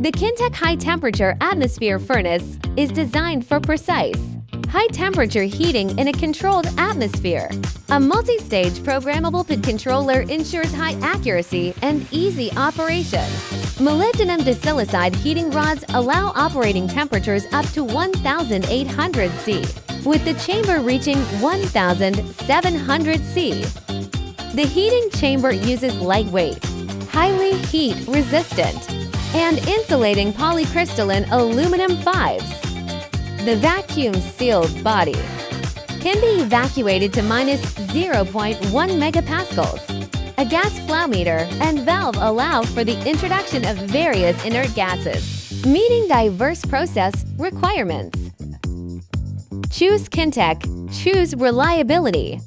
The Kintec high-temperature atmosphere furnace is designed for precise, high-temperature heating in a controlled atmosphere. A multi-stage programmable pit controller ensures high accuracy and easy operation. Molybdenum disilicide heating rods allow operating temperatures up to 1,800 C, with the chamber reaching 1,700 C. The heating chamber uses lightweight, highly heat-resistant, and insulating polycrystalline aluminum fibes. The vacuum-sealed body can be evacuated to minus 0.1 megapascals. A gas flow meter and valve allow for the introduction of various inert gases, meeting diverse process requirements. Choose Kintec. Choose reliability.